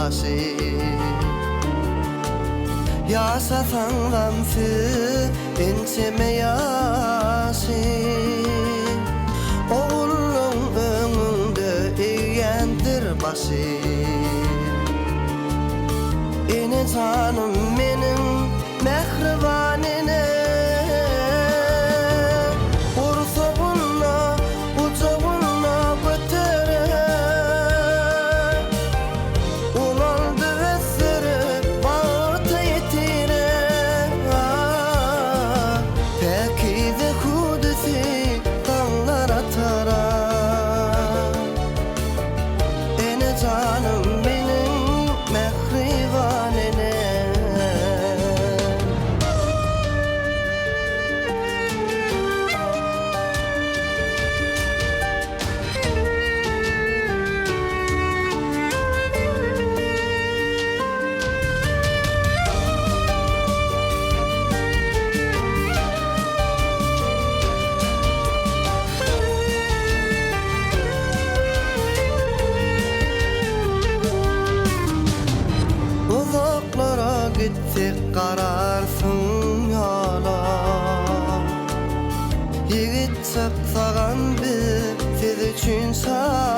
başı. Yaşatan gamsı ençeme yaşın, oğlun önünde eğendir başı. Ene canım menin mehribanine, ursağına ucağına götere, ulandı esiri bağırtı yetire. Peki de kudüsü dağlar atara. Ene canım benim mehribanine. Uzaklara gittik kararsın yola, yigit saksagan bir siz üçün sağ